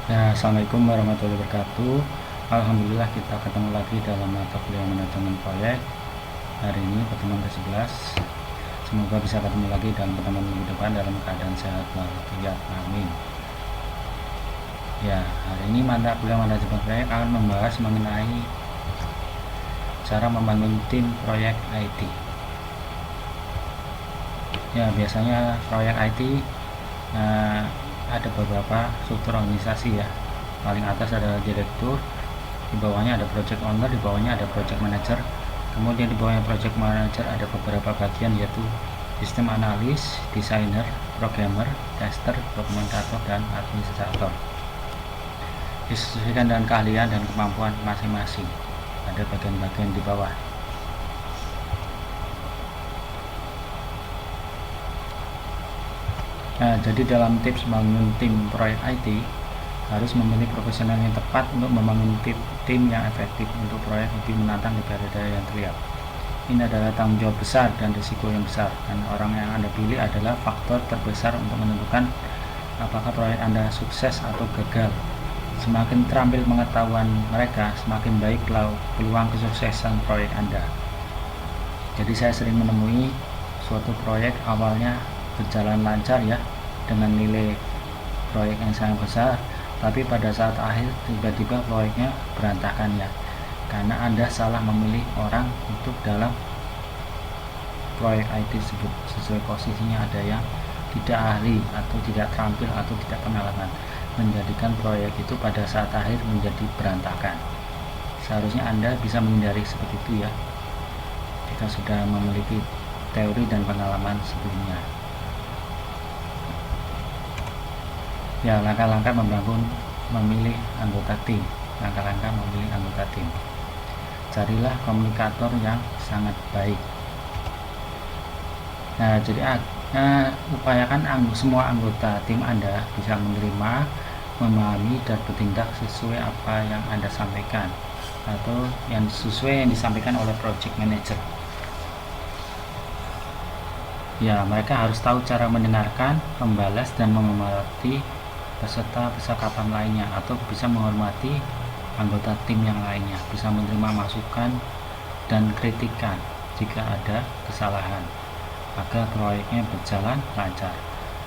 Ya, Assalamualaikum warahmatullahi wabarakatuh. Alhamdulillah kita ketemu lagi dalam mata kuliah manajemen proyek. Hari ini pertemuan ke-11. Semoga bisa ketemu lagi dalam pertemuan minggu depan dalam keadaan sehat walafiat. Amin. Ya, hari ini mata kuliah manajemen proyek akan membahas mengenai cara membangun tim proyek IT. Ya, biasanya proyek IT ada beberapa struktur organisasi ya. Paling atas ada direktur, di bawahnya ada project owner, di bawahnya ada project manager. Kemudian di bawahnya project manager ada beberapa bagian yaitu sistem analis, desainer, programmer, tester, dokumentator, dan administrator. Disesuaikan dengan keahlian dan kemampuan masing-masing. Ada bagian-bagian di bawah. Nah, jadi dalam tips membangun tim proyek IT harus memilih profesional yang tepat untuk membangun tim yang efektif untuk proyek lebih menantang daripada yang terlihat. Ini adalah tanggung jawab besar dan risiko yang besar, dan orang yang Anda pilih adalah faktor terbesar untuk menentukan apakah proyek Anda sukses atau gagal. Semakin terampil pengetahuan mereka, semakin baik peluang kesuksesan proyek Anda. Jadi saya sering menemui suatu proyek awalnya berjalan lancar ya, dengan nilai proyek yang sangat besar, tapi pada saat akhir tiba-tiba proyeknya berantakan ya, karena Anda salah memilih orang untuk dalam proyek IT tersebut. Sesuai posisinya ada yang tidak ahli atau tidak terampil atau tidak pengalaman, menjadikan proyek itu pada saat akhir menjadi berantakan. Seharusnya Anda bisa menghindari seperti itu ya, jika sudah memiliki teori dan pengalaman sebelumnya. Ya, langkah-langkah memilih anggota tim. Langkah-langkah memilih anggota tim. Carilah komunikator yang sangat baik. Nah, jadi upayakan semua anggota tim Anda bisa menerima, memahami, dan bertindak sesuai apa yang Anda sampaikan atau yang sesuai yang disampaikan oleh project manager. Ya, mereka harus tahu cara mendengarkan, membalas, dan menghormati peserta percakapan lainnya, atau bisa menghormati anggota tim yang lainnya, bisa menerima masukan dan kritikan jika ada kesalahan agar proyeknya berjalan lancar.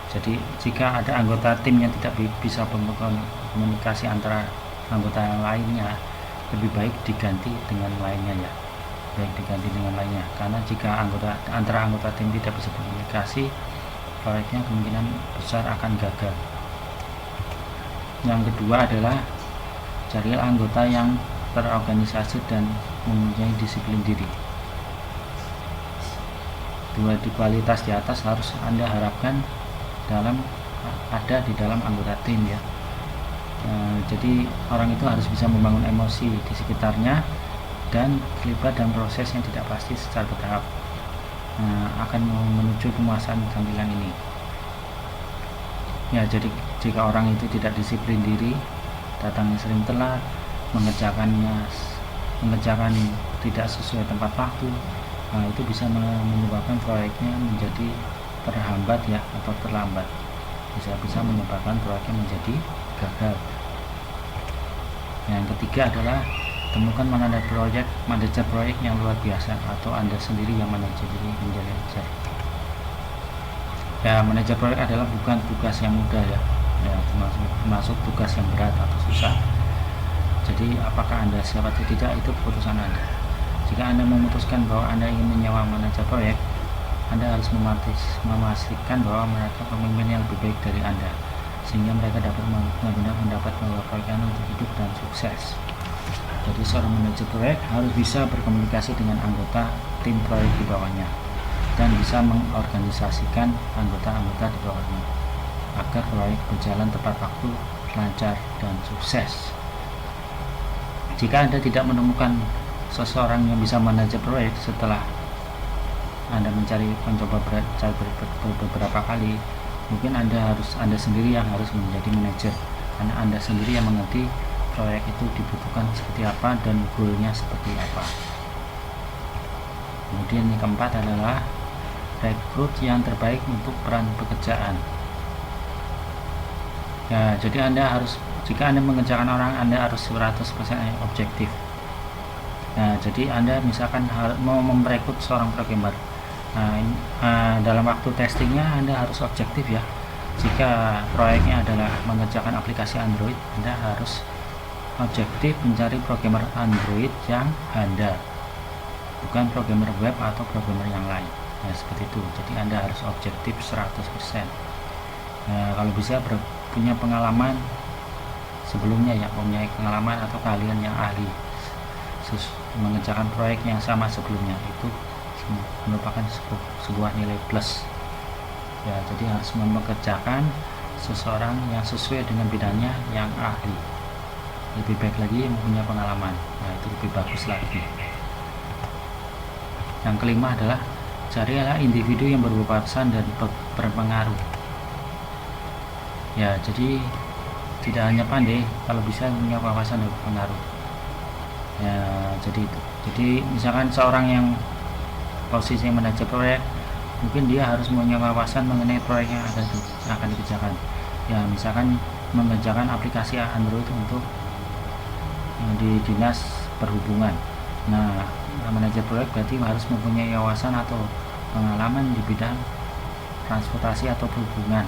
Jadi jika ada anggota tim yang tidak bisa berkomunikasi antara anggota yang lainnya, lebih baik diganti dengan lainnya ya, karena jika antara anggota tim tidak bisa berkomunikasi, proyeknya kemungkinan besar akan gagal. Yang kedua adalah carilah anggota yang terorganisasi dan mempunyai disiplin diri. Dua kualitas di atas harus Anda harapkan ada di dalam anggota tim ya. Jadi orang itu harus bisa membangun emosi di sekitarnya dan terlibat dalam proses yang tidak pasti secara bertahap, akan menuju kemuasan tampilan ini. Ya, jadi jika orang itu tidak disiplin diri, datangnya sering telat, mengerjakan tidak sesuai tempat waktu, itu bisa menyebabkan proyeknya menjadi terhambat ya, atau terlambat, bisa menyebabkan proyeknya menjadi gagal. Yang ketiga adalah temukan manajer proyek yang luar biasa, atau Anda sendiri yang manajer. Ya, manajer proyek adalah bukan tugas yang mudah ya, termasuk tugas yang berat atau susah. Jadi apakah Anda siap atau tidak, itu keputusan Anda. Jika Anda memutuskan bahwa Anda ingin menyewa manajer proyek, Anda harus memastikan bahwa mereka pemimpin yang lebih baik dari Anda, sehingga mereka dapat benar-benar mendapat bahwa proyek Anda untuk hidup dan sukses. Jadi seorang manajer proyek harus bisa berkomunikasi dengan anggota tim proyek di bawahnya dan bisa mengorganisasikan anggota-anggota di bawahnya agar proyek berjalan tepat waktu, lancar, dan sukses. Jika Anda tidak menemukan seseorang yang bisa manajer proyek setelah Anda mencoba beberapa kali, mungkin Anda sendiri yang harus menjadi manajer, karena Anda sendiri yang mengerti proyek itu dibutuhkan seperti apa dan goalnya seperti apa. Kemudian yang keempat adalah rekrut yang terbaik untuk peran pekerjaan. Ya, jadi jika Anda mengerjakan orang, Anda harus 100% objektif. Nah, jadi Anda misalkan mau merekrut seorang programmer, dalam waktu testingnya Anda harus objektif ya. Jika proyeknya adalah mengerjakan aplikasi Android, Anda harus objektif mencari programmer Android yang handal, bukan programmer web atau programmer yang lain. Nah, seperti itu. Jadi Anda harus objektif 100%. Nah, kalau bisa punya pengalaman sebelumnya ya, punya pengalaman atau kalian yang ahli mengerjakan proyek yang sama sebelumnya, itu merupakan sebuah nilai plus ya. Jadi harus mengerjakan seseorang yang sesuai dengan bidangnya, yang ahli. Lebih baik lagi yang punya pengalaman. Nah, itu lebih bagus lagi. Yang kelima adalah carilah individu yang berwawasan dan berpengaruh ya. Jadi tidak hanya pandai, kalau bisa punya wawasan dan berpengaruh ya. Jadi itu. Jadi misalkan seorang yang posisi manajer proyek, mungkin dia harus punya wawasan mengenai proyek yang akan dikerjakan ya. Misalkan mengerjakan aplikasi Android untuk di dinas perhubungan. Nah, manajer proyek berarti harus mempunyai wawasan atau pengalaman di bidang transportasi atau perhubungan,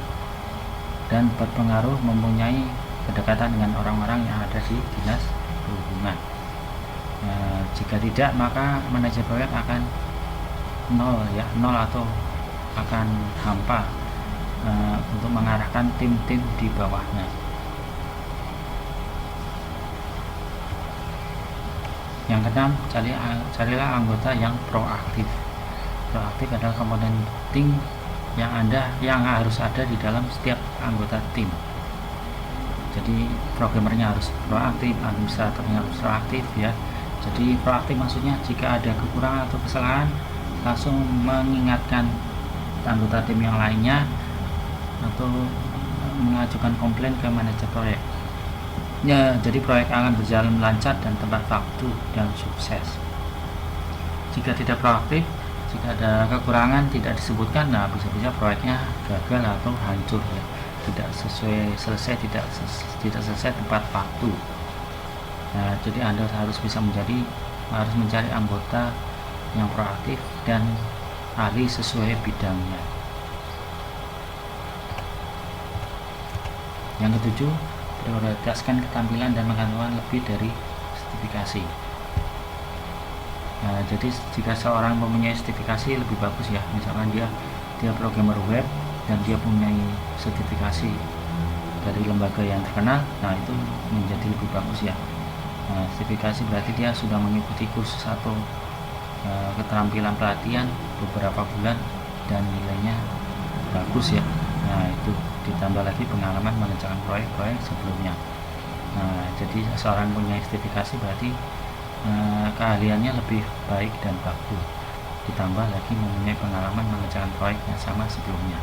dan berpengaruh mempunyai kedekatan dengan orang-orang yang ada di dinas perhubungan. Jika tidak, maka manajer proyek akan nol atau akan hampa untuk mengarahkan tim-tim di bawahnya. Yang keenam, carilah anggota yang proaktif. Proaktif adalah komponen tim yang harus ada di dalam setiap anggota tim. Jadi programmernya harus proaktif, administratornya harus proaktif ya. Jadi proaktif maksudnya jika ada kekurangan atau kesalahan, langsung mengingatkan anggota tim yang lainnya atau mengajukan komplain ke manajer proyek ya. Jadi proyek akan berjalan lancar dan tepat waktu dan sukses. Jika tidak proaktif, jika ada kekurangan tidak disebutkan, nah bisa-bisa proyeknya gagal atau hancur ya. Tidak selesai tepat waktu. Nah, jadi Anda harus mencari anggota yang proaktif dan ahli sesuai bidangnya. Yang ketujuh, prioritaskan ketampilan dan pengetahuan lebih dari sertifikasi. Nah, jadi jika seorang mempunyai sertifikasi lebih bagus ya. Misalkan dia programmer web dan dia punya sertifikasi dari lembaga yang terkenal, nah itu menjadi lebih bagus ya. Nah, sertifikasi berarti dia sudah mengikuti kursus atau keterampilan pelatihan beberapa bulan dan nilainya bagus ya. Nah, itu ditambah lagi pengalaman mengerjakan proyek-proyek sebelumnya. Nah, jadi seorang punya sertifikasi berarti keahliannya lebih baik dan bagus, ditambah lagi mempunyai pengalaman mengerjakan proyek yang sama sebelumnya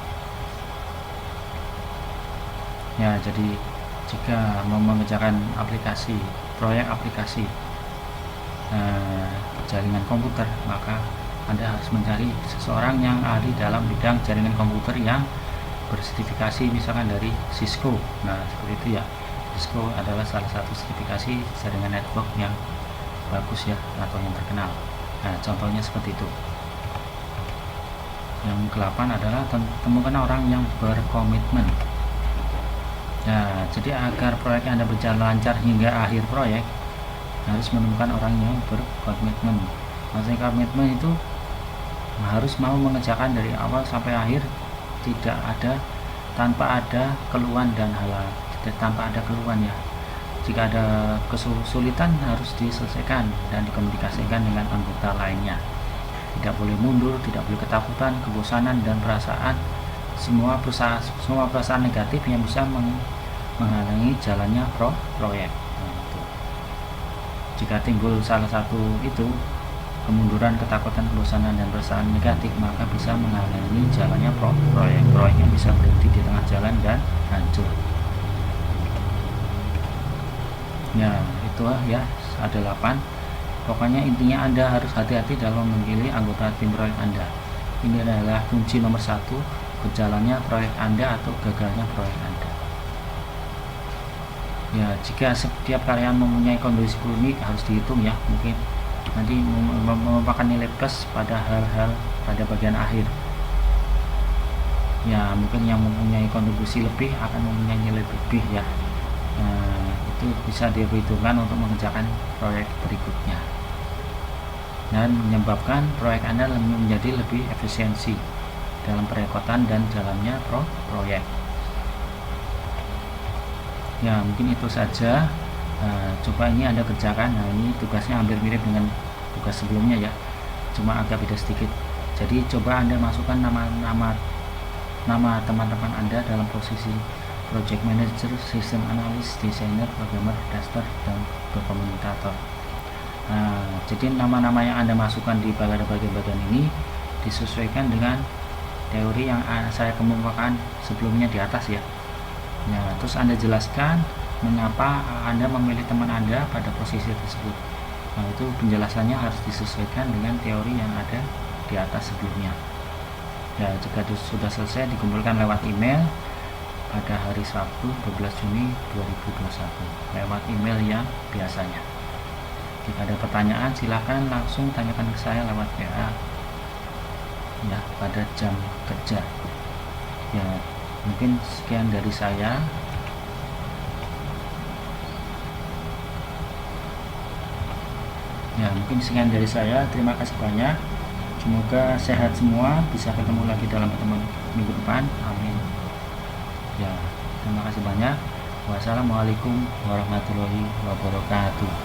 ya. Jadi jika mau mengerjakan proyek aplikasi jaringan komputer, maka Anda harus mencari seseorang yang ahli dalam bidang jaringan komputer yang bersertifikasi, misalkan dari Cisco. Nah, seperti itu ya. Cisco adalah salah satu sertifikasi jaringan network yang bagus ya, atau yang terkenal. Nah, contohnya seperti itu. Yang ke-8 adalah temukan orang yang berkomitmen. Nah, jadi agar proyek Anda berjalan lancar hingga akhir proyek, harus menemukan orang yang berkomitmen. Maksudnya komitmen itu harus mau mengerjakan dari awal sampai akhir, tanpa ada keluhan dan tanpa ada keluhan ya. Jika ada kesulitan harus diselesaikan dan dikomunikasikan dengan anggota lainnya. Tidak boleh mundur, tidak boleh ketakutan, kebosanan dan semua perasaan negatif yang bisa menghalangi jalannya proyek. Jika timbul salah satu itu, kemunduran, ketakutan, kebosanan, dan perasaan negatif, maka bisa menghalangi jalannya proyeknya bisa berhenti di tengah jalan dan hancur ya. Itu ya, ada 8. Pokoknya intinya Anda harus hati-hati dalam memilih anggota tim proyek Anda. Ini adalah kunci nomor 1 berjalannya proyek Anda atau gagalnya proyek Anda. Ya, jika setiap karyawan mempunyai kondisi klinik harus dihitung ya, mungkin nanti merupakan nilai plus pada hal-hal pada bagian akhir. Ya, mungkin yang mempunyai kontribusi lebih akan mempunyai nilai lebih ya. Itu bisa diperhitungkan untuk mengerjakan proyek berikutnya dan menyebabkan proyek Anda menjadi lebih efisiensi dalam perekotan dan jalannya proyek. Ya, mungkin itu saja. Coba ini Anda kerjakan. Nah, ini tugasnya hampir mirip dengan tugas sebelumnya ya, cuma agak beda sedikit. Jadi coba Anda masukkan nama teman-teman Anda dalam posisi project manager, system analyst, designer, programmer, tester, dan dokumentator. Jadi nama-nama yang Anda masukkan di bagian-bagian ini disesuaikan dengan teori yang saya kemukakan sebelumnya di atas ya. Ya, terus Anda jelaskan mengapa Anda memilih teman Anda pada posisi tersebut. Nah, itu penjelasannya harus disesuaikan dengan teori yang ada di atas sebelumnya. Ya, jika sudah selesai dikumpulkan lewat email pada hari Sabtu 12 Juni 2021 lewat email yang biasanya. Jika ada pertanyaan silahkan langsung tanyakan ke saya lewat WA ya pada jam kerja. Ya, mungkin sekian dari saya. Terima kasih banyak. Semoga sehat semua, bisa ketemu lagi dalam pertemuan minggu depan. Amin. Ya, terima kasih banyak. Wassalamualaikum warahmatullahi wabarakatuh.